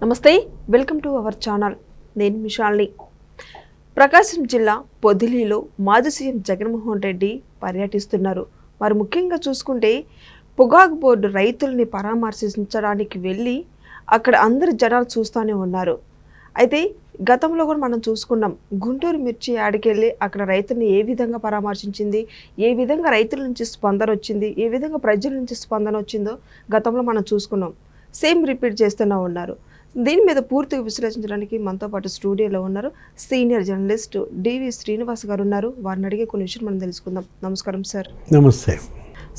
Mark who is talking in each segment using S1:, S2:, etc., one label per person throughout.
S1: నమస్తే, welcome to our channel. నేను మిషాల్ని. ప్రకాశం జిల్లా పొదిలిలో మాజీ సీఎం జగన్మోహన్ రెడ్డి పర్యటిస్తున్నారు. మరి ముఖ్యంగా చూసుకుంటే పొగాకు బోర్డు రైతుల్ని పరామర్శించడానికి వెళ్ళి అక్కడ అందరు జనాలు చూస్తూనే ఉన్నారు. అయితే గతంలో కూడా మనం చూసుకున్నాం, గుంటూరు మిర్చి యాడికెళ్ళి అక్కడ రైతుల్ని ఏ విధంగా పరామర్శించింది, ఏ విధంగా రైతుల నుంచి స్పందన వచ్చింది, ఏ విధంగా ప్రజల నుంచి స్పందన వచ్చిందో గతంలో మనం చూసుకున్నాం. సేమ్ రిపీట్ చేస్తూనే ఉన్నారు. దీని మీద పూర్తిగా విశ్లేషించడానికి మనతో పాటు స్టూడియోలో ఉన్నారు సీనియర్ జర్నలిస్ట్ డివి శ్రీనివాస్ గారు ఉన్నారు. వారిని అడిగే కొన్ని విషయాలు మనం తెలుసుకుందాం. నమస్కారం సార్.
S2: నమస్తే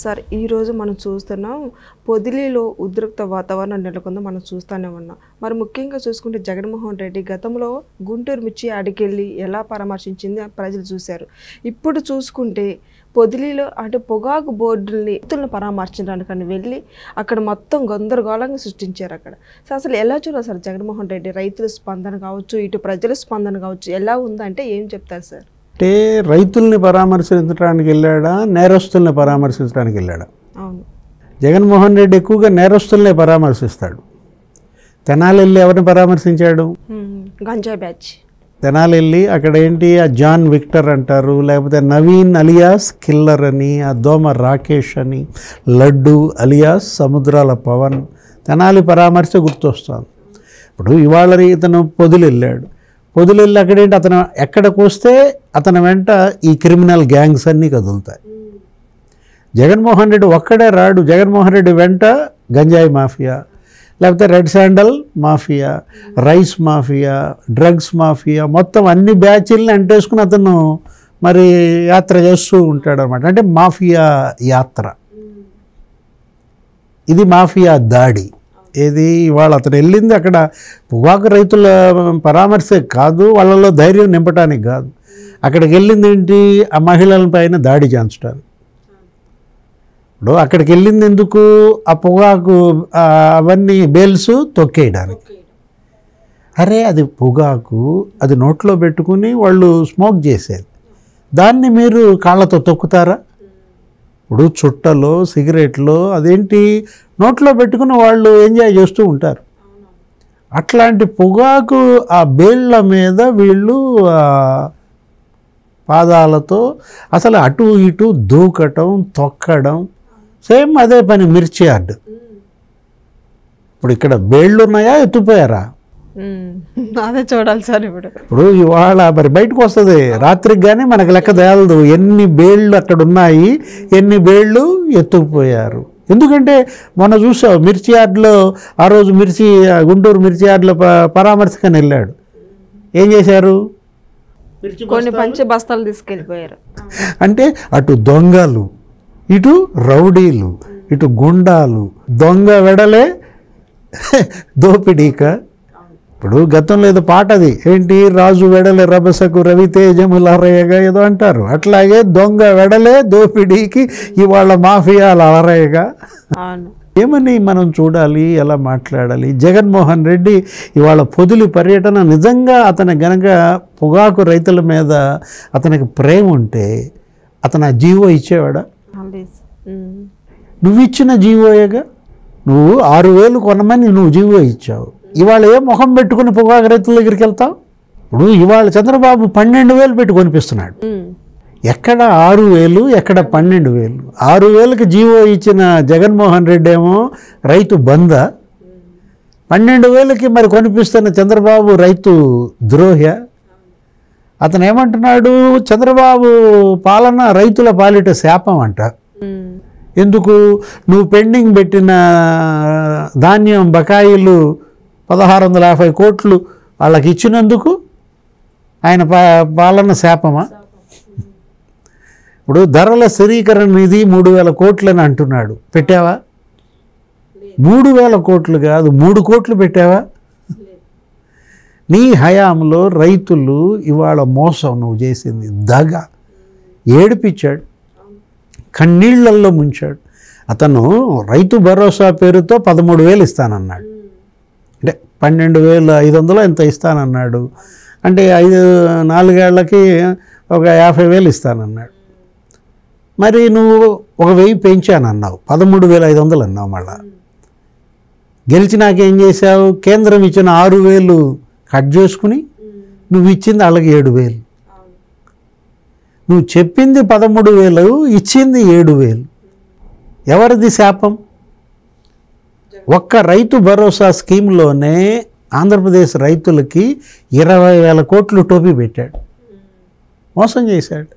S1: సార్. ఈరోజు మనం చూస్తున్నాం పొదిలిలో ఉద్రిక్త వాతావరణం నెలకొందో మనం చూస్తూనే ఉన్నాం. మరి ముఖ్యంగా చూసుకుంటే జగన్మోహన్ రెడ్డి గతంలో గుంటూరు మిర్చి అడికెళ్ళి ఎలా పరామర్శించింది ప్రజలు చూశారు. ఇప్పుడు చూసుకుంటే పొదిలిలో అంటే పొగాకు బోర్డుల్ని రైతులను పరామర్శించడానికని వెళ్ళి అక్కడ మొత్తం గందరగోళంగా సృష్టించారు. అక్కడ అసలు ఎలా చూడాలి సార్ జగన్మోహన్ రెడ్డి? రైతుల స్పందన కావచ్చు, ఇటు ప్రజల స్పందన కావచ్చు, ఎలా ఉందంటే ఏం చెప్తారు సార్?
S2: అంటే రైతుల్ని పరామర్శించడానికి వెళ్ళాడా, నేరస్తుల్ని పరామర్శించడానికి వెళ్ళాడా?
S1: అవును,
S2: జగన్మోహన్ రెడ్డి ఎక్కువగా నేరస్తుల్నే పరామర్శిస్తాడు. తెనాలి వెళ్ళి ఎవరిని పరామర్శించాడు?
S1: గంజాయి బ్యాచ్.
S2: తెనాలి వెళ్ళి అక్కడ ఏంటి, ఆ జాన్ విక్టర్ అంటారు, లేకపోతే నవీన్ అలియాస్ కిల్లర్ అని, ఆ దోమ రాకేష్ అని, లడ్డు అలియాస్ సముద్రాల పవన్, తెనాలి పరామర్శ గుర్తొస్తాను. ఇప్పుడు ఇవాళ ఇతను పొదిలి వెళ్ళాడు. పొదిలి వెళ్ళి అక్కడేంటి, అతను ఎక్కడికి వస్తే అతని వెంట ఈ క్రిమినల్ గ్యాంగ్స్ అన్నీ కదులుతాయి. జగన్మోహన్ రెడ్డి ఒక్కడే రాడు. జగన్మోహన్ రెడ్డి వెంట గంజాయి మాఫియా, లేకపోతే red sandal mafia, rice mafia, drugs mafia, మొత్తం అన్ని బ్యాచీలని అంటేసుకుని అతను మరి యాత్ర చేస్తూ ఉంటాడు అనమాట. అంటే మాఫియా యాత్ర, ఇది మాఫియా దాడి. ఏది ఇవాళ అతను వెళ్ళింది అక్కడ పొగాకు రైతుల పరామర్శ కాదు, వాళ్ళలో ధైర్యం నింపడానికి కాదు. అక్కడికి వెళ్ళింది ఏంటి, ఆ మహిళల పైన దాడి చేయించడానికి. ఇప్పుడు అక్కడికి వెళ్ళింది ఎందుకు, ఆ పొగాకు అవన్నీ బేల్స్ తొక్కేయడానికి. అరే అది పొగాకు, అది నోట్లో పెట్టుకుని వాళ్ళు స్మోక్ చేసేది, దాన్ని మీరు కాళ్ళతో తొక్కుతారా? ఇప్పుడు చుట్టలో సిగరెట్లో అదేంటి నోట్లో పెట్టుకుని వాళ్ళు ఎంజాయ్ చేస్తూ ఉంటారు. అట్లాంటి పొగాకు ఆ బేళ్ళ మీద వీళ్ళు పాదాలతో అసలు అటు ఇటు దూకటం, తొక్కడం, సేమ్ అదే పని మిర్చి యార్డ్. ఇప్పుడు ఇక్కడ బేళ్ళు ఉన్నాయా, ఎత్తుపోయారా?
S1: అదే చూడాలి సార్. ఇప్పుడు
S2: ఇవాళ మరి బయటకు వస్తుంది రాత్రికి, కానీ మనకు లెక్క తేలదు ఎన్ని బేళ్ళు అక్కడ ఉన్నాయి, ఎన్ని బేళ్ళు ఎత్తుకుపోయారు. ఎందుకంటే మొన్న చూసావు మిర్చి యార్డ్లో, ఆ రోజు గుంటూరు మిర్చి యార్డ్లో పరామర్శకని వెళ్ళాడు. ఏం చేశారు?
S1: కొన్ని పంచి బస్తాలు తీసుకెళ్ళిపోయారు.
S2: అంటే అటు దొంగలు, ఇటు రౌడీలు, ఇటు గుండాలు, దొంగ వెడలే దోపిడీక. ఇప్పుడు గతంలో ఏదో పాట, అది ఏంటి, రాజు వెడలే రభసకు రవితేజములరయగా ఏదో అంటారు. అట్లాగే దొంగ వెడలే దోపిడీకి ఇవాళ మాఫియాలు అలరయగా. ఏమని మనం చూడాలి, ఎలా మాట్లాడాలి? జగన్మోహన్ రెడ్డి ఇవాళ పొదిలి పర్యటన నిజంగా అతని గనక పొగాకు రైతుల మీద అతనికి ప్రేమ ఉంటే అతను ఆ జీవో ఇచ్చేవాడా? నువ్వు ఇచ్చిన జీవోయేగా. నువ్వు 6,000 కొనమని నువ్వు జీవో ఇచ్చావు. ఇవాళ ఏ ముఖం పెట్టుకుని పొగాకు రైతుల దగ్గరికి వెళ్తావు? ఇప్పుడు ఇవాళ చంద్రబాబు 12,000 పెట్టి కొనిపిస్తున్నాడు. ఎక్కడ 6,000, ఎక్కడ 12,000? 6,000కి జీవో ఇచ్చిన జగన్మోహన్ రెడ్డి ఏమో రైతు బంద, 12,000కి మరి కొనిపిస్తున్న చంద్రబాబు రైతు ద్రోహ. అతను ఏమంటున్నాడు, చంద్రబాబు పాలన రైతుల పాలిట శాపం అంట. ఎందుకు? నువ్వు పెండింగ్ పెట్టిన ధాన్యం బకాయిలు 1,650 కోట్లు వాళ్ళకి ఇచ్చినందుకు ఆయన పాలన శాపమా? ఇప్పుడు ధరల స్థిరీకరణ నిధి 3,000 కోట్లని అంటున్నాడు, పెట్టావా? 3,000 కోట్లు కాదు, 3 కోట్లు పెట్టావా? నీ హయాంలో రైతులు ఇవాళ మోసం నువ్వు చేసింది, దగ, ఏడిపించాడు, కన్నీళ్లల్లో ముంచాడు. అతను రైతు భరోసా పేరుతో 13,000 ఇస్తానన్నాడు, అంటే 12,500 ఎంత ఇస్తానన్నాడు, అంటే 4 ఏళ్లకి ఒక 50,000 ఇస్తానన్నాడు. మరి నువ్వు 1,000 పెంచానన్నావు, 13,500 అన్నావు. మళ్ళా గెలిచినాక ఏం చేశావు? కేంద్రం ఇచ్చిన 6,000 కట్ చేసుకుని నువ్వు ఇచ్చింది వాళ్ళకి 7,000. నువ్వు చెప్పింది 13,000, ఇచ్చింది 7,000. ఎవరిది శాపం? ఒక్క రైతు భరోసా స్కీమ్లోనే ఆంధ్రప్రదేశ్ రైతులకి 20,000 కోట్లు టోపీ పెట్టాడు, మోసం చేశాడు.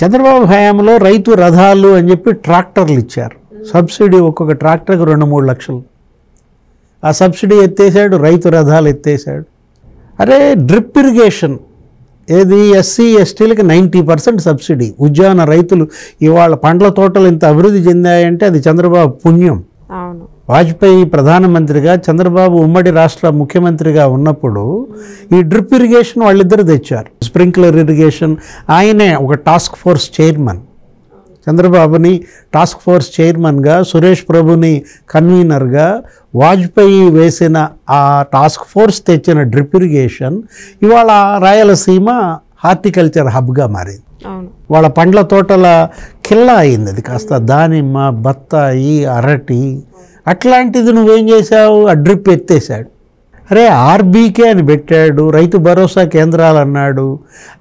S2: చంద్రబాబు హయాంలో రైతు రథాలు అని చెప్పి ట్రాక్టర్లు ఇచ్చారు, సబ్సిడీ ఒక్కొక్క ట్రాక్టర్కి 2-3 లక్షలు. ఆ సబ్సిడీ ఎత్తేసాడు, రైతు రథాలు ఎత్తేసాడు. అరే డ్రిప్ ఇరిగేషన్ ఏది ఎస్సీ ఎస్టీలకి 90% సబ్సిడీ. ఉద్యాన రైతులు ఇవాళ పండ్ల తోటలు ఇంత అభివృద్ధి చెందాయంటే అది చంద్రబాబు పుణ్యం. వాజ్పేయి ప్రధానమంత్రిగా, చంద్రబాబు ఉమ్మడి రాష్ట్ర ముఖ్యమంత్రిగా ఉన్నప్పుడు ఈ డ్రిప్ ఇరిగేషన్ వాళ్ళిద్దరు తెచ్చారు, స్ప్రింక్లర్ ఇరిగేషన్. ఆయనే ఒక టాస్క్ ఫోర్స్ చైర్మన్, చంద్రబాబుని టాస్క్ ఫోర్స్ చైర్మన్గా, సురేష్ ప్రభుని కన్వీనర్గా, వాజ్పేయి వేసిన ఆ టాస్క్ ఫోర్స్ తెచ్చిన డ్రిప్ ఇరిగేషన్ ఇవాళ రాయలసీమ హార్టికల్చర్ హబ్గా మారింది. వాళ్ళ పండ్ల తోటల కిల్లా అయింది అది కాస్త. దానిమ్మ, బత్తాయి, అరటి, అట్లాంటిది నువ్వేం చేశావు? ఆ డ్రిప్ ఎత్తేసాడు. అరే ఆర్బీకే అని పెట్టాడు, రైతు భరోసా కేంద్రాలు అన్నాడు,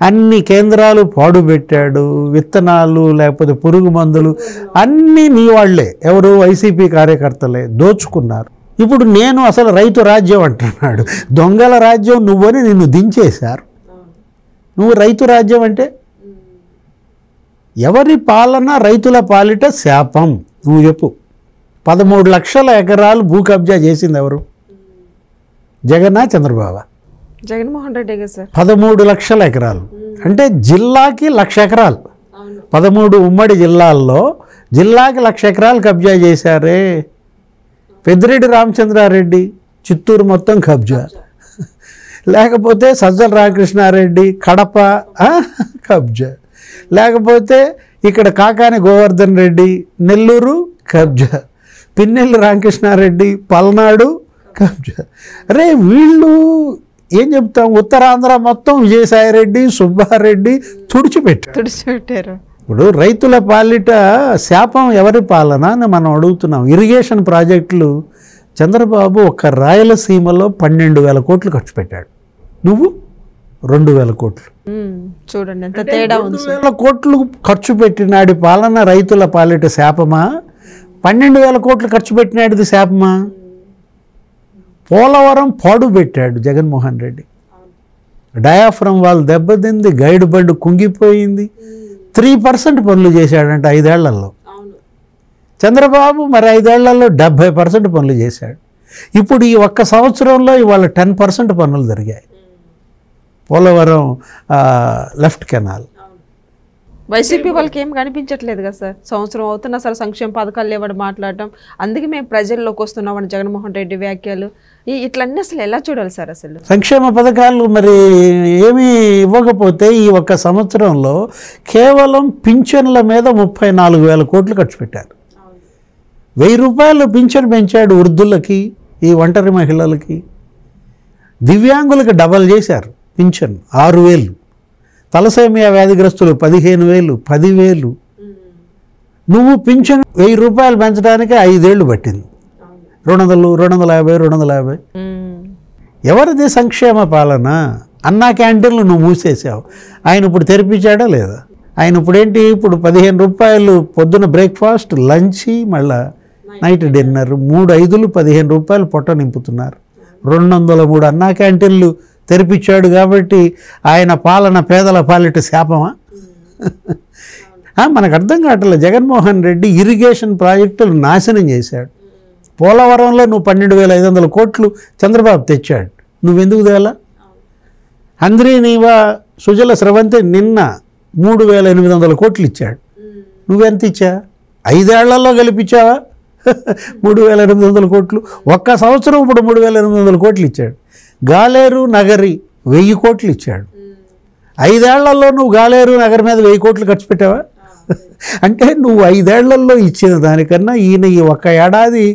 S2: అన్ని కేంద్రాలు పాడు పెట్టాడు. విత్తనాలు లేకపోతే పురుగు మందులు అన్నీ నీ వాళ్లే, ఎవరు? వైసీపీ కార్యకర్తలే దోచుకున్నారు. ఇప్పుడు నేను అసలు రైతు రాజ్యం అంటున్నాడు. దొంగల రాజ్యం నువ్వని నిన్ను దించేశారు. నువ్వు రైతు రాజ్యం అంటే ఎవరి పాలన? రైతుల పాలిట శాపం. నువ్వు చెప్పు. 13 లక్షల ఎకరాలు భూ కబ్జా చేసింది ఎవరు? జగన్నా చంద్రబాబు?
S1: జగన్మోహన్ రెడ్డి గారు సార్.
S2: 13 లక్షల ఎకరాలు అంటే జిల్లాకి 1,00,000 ఎకరాలు. 13 ఉమ్మడి జిల్లాల్లో జిల్లాకి 1,00,000 ఎకరాలు కబ్జా చేశారే. పెద్దిరెడ్డి రామచంద్రారెడ్డి చిత్తూరు మొత్తం కబ్జా, లేకపోతే సజ్జల రామకృష్ణారెడ్డి కడప కబ్జా, లేకపోతే ఇక్కడ కాకాని గోవర్ధన్ రెడ్డి నెల్లూరు కబ్జా, పిన్నెల్లి రామకృష్ణారెడ్డి పల్నాడు కబ్జా. అరే వీళ్ళు ఏం చెప్తాం? ఉత్తరాంధ్ర మొత్తం విజయసాయిరెడ్డి, సుబ్బారెడ్డి తుడిచిపెట్టారు. ఇప్పుడు రైతుల పాలిట శాపం ఎవరి పాలన అని మనం అడుగుతున్నాం. ఇరిగేషన్ ప్రాజెక్టులు చంద్రబాబు ఒక్క రాయలసీమలో 12,000 కోట్లు ఖర్చు పెట్టాడు, నువ్వు 2,000 కోట్లు.
S1: చూడండి ఎంత తేడా ఉంది.
S2: 2,000 కోట్లు ఖర్చు పెట్టినాడి పాలన రైతుల పాలిట శాపమా? 12,000 కోట్లు ఖర్చు పెట్టినాడిది శాపమా? పోలవరం పాడు పెట్టాడు జగన్మోహన్ రెడ్డి. డయాఫ్రమ్ వాల్ దెబ్బతింది, గైడ్ బండ్ కుంగిపోయింది. 3% పనులు చేశాడంటే 5 ఏళ్లలో. చంద్రబాబు మరి 5 ఏళ్లలో 70% పనులు చేశాడు. ఇప్పుడు ఈ ఒక్క సంవత్సరంలో ఇవాళ 10% పనులు జరిగాయి. Polavaram left canal.
S1: వైసీపీ వాళ్ళకి ఏం కనిపించట్లేదు కదా సార్. సంవత్సరం అవుతున్నా సార్ సంక్షేమ పథకాలు లేవని మాట్లాడటం, అందుకే మేము ప్రజల్లోకి వస్తున్నామని జగన్మోహన్ రెడ్డి వ్యాఖ్యలు, ఇట్లన్నీ అసలు ఎలా చూడాలి సార్? అసలు
S2: సంక్షేమ పథకాలు మరి ఏమీ ఇవ్వకపోతే ఈ ఒక్క సంవత్సరంలో కేవలం పింఛన్ల మీద 34,000 కోట్లు ఖర్చు పెట్టారు. 1,000 రూపాయలు పింఛన్ పెంచాడు వృద్ధులకి, ఈ ఒంటరి మహిళలకి. దివ్యాంగులకి డబల్ చేశారు పింఛన్ 6,000. తలసేమియా వ్యాధిగ్రస్తులు 15,000, 10,000. నువ్వు పింఛన్ 1,000 రూపాయలు పెంచడానికి 5 ఏళ్ళు పట్టింది. 200, 250, 250. ఎవరిది సంక్షేమ పాలన? అన్నా క్యాంటీన్లు నువ్వు మూసేసావు. ఆయన ఇప్పుడు తెరిపించాడా లేదా? ఆయన ఇప్పుడు ఏంటి? ఇప్పుడు 15 రూపాయలు పొద్దున బ్రేక్ఫాస్ట్, లంచ్, మళ్ళా నైట్ డిన్నర్, 3 5లు 15 రూపాయలు పొట్ట నింపుతున్నారు. 203 అన్నా క్యాంటీన్లు తెరిపించాడు కాబట్టి ఆయన పాలన పేదల పాలిట శాపమా? మనకు అర్థం కావట్లేదు. జగన్మోహన్ రెడ్డి ఇరిగేషన్ ప్రాజెక్టులు నాశనం చేశాడు. పోలవరంలో నువ్వు 12,500 కోట్లు చంద్రబాబు తెచ్చాడు, నువ్వెందుకు తేలా? హంద్రీనీవా సుజల స్రవంతి నిన్న 3,800 కోట్లు ఇచ్చాడు, నువ్వెంత ఇచ్చా? 5 ఏళ్లలో గెలిపించావా? 3,800 కోట్లు. ఒక్క సంవత్సరం ఇప్పుడు 3,800 కోట్లు ఇచ్చాడు. గాలేరు నగరి 1,000 కోట్లు ఇచ్చాడు. 5 ఏళ్లలో నువ్వు గాలేరు నగరి మీద 1,000 కోట్లు ఖర్చు పెట్టావా? అంటే నువ్వు 5 ఏళ్లలో ఇచ్చిన దానికన్నా ఈయన ఈ ఒక్క ఏడాది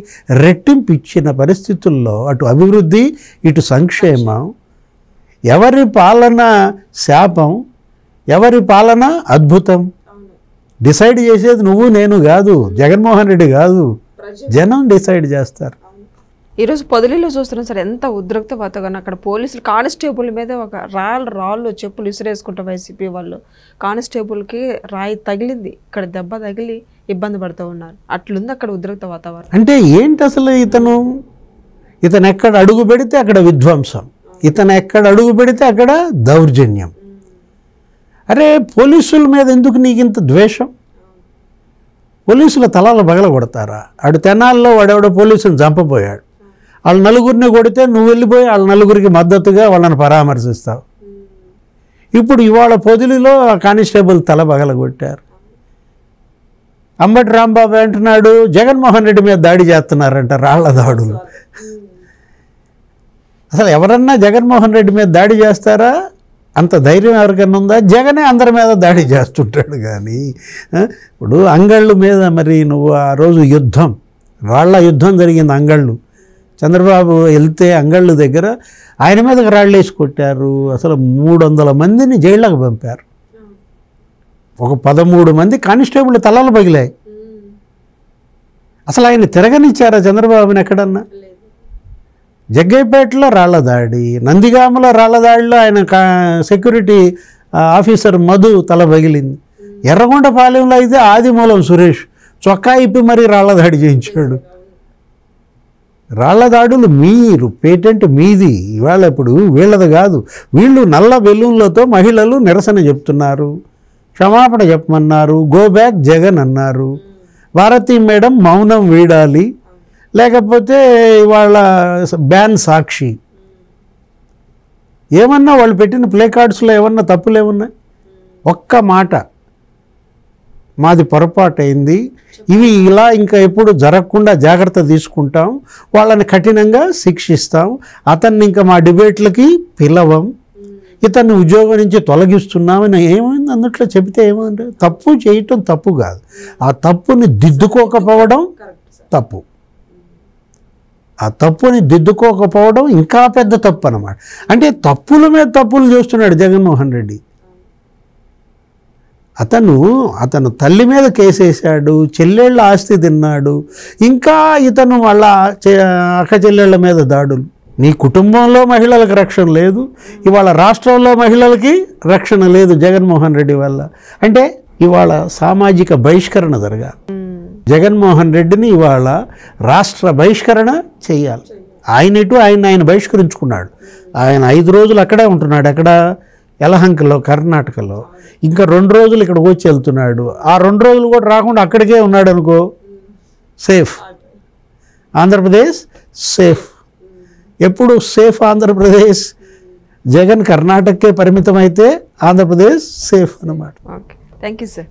S2: రెట్టింపు ఇచ్చిన పరిస్థితుల్లో అటు అభివృద్ధి ఇటు సంక్షేమం. ఎవరి పాలన శాపం, ఎవరి పాలన అద్భుతం? డిసైడ్ చేసేది నువ్వు నేను కాదు, జగన్మోహన్ రెడ్డి కాదు, జనం డిసైడ్ చేస్తారు.
S1: ఈరోజు పొదిలిలో చూస్తున్నాం సార్, ఎంత ఉద్రిక్త వాతావరణం. అక్కడ పోలీసులు కానిస్టేబుల్ మీద ఒక రాళ్ళు చెప్పులు విసిరేసుకుంటాం వైసీపీ వాళ్ళు. కానిస్టేబుల్కి రాయి తగిలింది, ఇక్కడ దెబ్బ తగిలి ఇబ్బంది పడుతూ ఉన్నారు. అట్లుంది అక్కడ ఉద్రిక్త వాతావరణం.
S2: అంటే ఏంటి అసలు ఇతను ఎక్కడ అడుగు పెడితే అక్కడ విధ్వంసం, ఇతను ఎక్కడ అడుగు పెడితే అక్కడ దౌర్జన్యం. అరే పోలీసుల మీద ఎందుకు నీకు ఇంత ద్వేషం? పోలీసుల తలాలు పగల కొడతారా? ఆడు తెనాల్లో వాడెవడో పోలీసుని చంపబోయాడు, వాళ్ళు నలుగురిని కొడితే నువ్వు వెళ్ళిపోయి వాళ్ళ నలుగురికి మద్దతుగా వాళ్ళని పరామర్శిస్తావు. ఇప్పుడు ఇవాళ పొదిలిలో కానిస్టేబుల్ తల పగల కొట్టారు. అంబటి రాంబాబు అంటున్నాడు జగన్మోహన్ రెడ్డి మీద దాడి చేస్తున్నారంట, రాళ్ల దాడులు. అసలు ఎవరన్నా జగన్మోహన్ రెడ్డి మీద దాడి చేస్తారా? అంత ధైర్యం ఎవరికన్నా ఉందా? జగనే అందరి మీద దాడి చేస్తుంటాడు. కానీ ఇప్పుడు అంగళ్ళు మీద మరి నువ్వు ఆ రోజు రాళ్ల యుద్ధం జరిగింది అంగళ్ళు. చంద్రబాబు వెళ్తే అంగళ్ళు దగ్గర ఆయన మీదకి రాళ్ళు వేసి కొట్టారు. అసలు 300 మందిని జైళ్ళకు పంపారు. ఒక 13 మంది కానిస్టేబుల్ తలలు పగిలాయి. అసలు ఆయన తిరగనిచ్చారా చంద్రబాబుని ఎక్కడన్నా? జగ్గైపేటలో రాళ్ల దాడి, నందిగామలో రాళ్ల దాడిలో ఆయన సెక్యూరిటీ ఆఫీసర్ మధు తల పగిలింది. ఎర్రగొండపాలెంలో అయితే ఆదిమూలం సురేష్ చొక్కా ఇప్పి మరీ రాళ్ల దాడి చేయించాడు. రాళ్ల దాడులు మీరు పేటెంట్ మీది, ఇవాళ ఇప్పుడు వీళ్ళది కాదు. వీళ్ళు నల్ల బెలూన్లతో మహిళలు నిరసన చెప్తున్నారు, క్షమాపణ చెప్పమన్నారు, గో బ్యాక్ జగన్ అన్నారు. భారతీ మేడం మౌనం వీడాలి, లేకపోతే ఇవాళ బ్యాన్ సాక్షి. ఏమన్నా వాళ్ళు పెట్టిన ప్లే కార్డ్స్లో ఏమన్నా తప్పులు ఏమున్నాయి? ఒక్క మాట, మాది పొరపాటు అయింది, ఇవి ఇలా ఇంకా ఎప్పుడు జరగకుండా జాగ్రత్త తీసుకుంటాం, వాళ్ళని కఠినంగా శిక్షిస్తాం, అతన్ని ఇంకా మా డిబేట్లకి పిలవం, ఇతన్ని ఉద్యోగం నుంచి తొలగిస్తున్నామని ఏమైంది అందుట్లో చెబితే ఏమంటే తప్పు చేయటం తప్పు కాదు, ఆ తప్పుని దిద్దుకోకపోవడం తప్పు. ఆ తప్పుని దిద్దుకోకపోవడం ఇంకా పెద్ద తప్పు అన్నమాట. అంటే తప్పుల మీద తప్పులు చేస్తున్నాడు జగన్మోహన్ రెడ్డి. అతను తల్లి మీద కేసేశాడు, చెల్లెళ్ళ ఆస్తి తిన్నాడు, ఇంకా ఇతను వాళ్ళ అక్క చెల్లెళ్ళ మీద దాడులు. నీ కుటుంబంలో మహిళలకు రక్షణ లేదు, ఇవాళ రాష్ట్రంలో మహిళలకి రక్షణ లేదు జగన్మోహన్ రెడ్డి వల్ల. అంటే ఇవాళ సామాజిక బహిష్కరణ జరగాలి. జగన్మోహన్ రెడ్డిని ఇవాళ రాష్ట్ర బహిష్కరణ చేయాలి. ఆయన బహిష్కరించుకున్నాడు. ఆయన 5 రోజులు అక్కడే ఉంటున్నాడు, అక్కడ యలహంకలో కర్ణాటకలో. ఇంకా 2 రోజులు ఇక్కడికి వచ్చి వెళ్తున్నాడు. ఆ 2 రోజులు కూడా రాకుండా అక్కడికే ఉన్నాడు అనుకో, సేఫ్. ఆంధ్రప్రదేశ్ సేఫ్. ఎప్పుడు సేఫ్ ఆంధ్రప్రదేశ్? జగన్ కర్ణాటకకే పరిమితం అయితే ఆంధ్రప్రదేశ్ సేఫ్ అన్నమాట.
S1: Okay, thank you sir.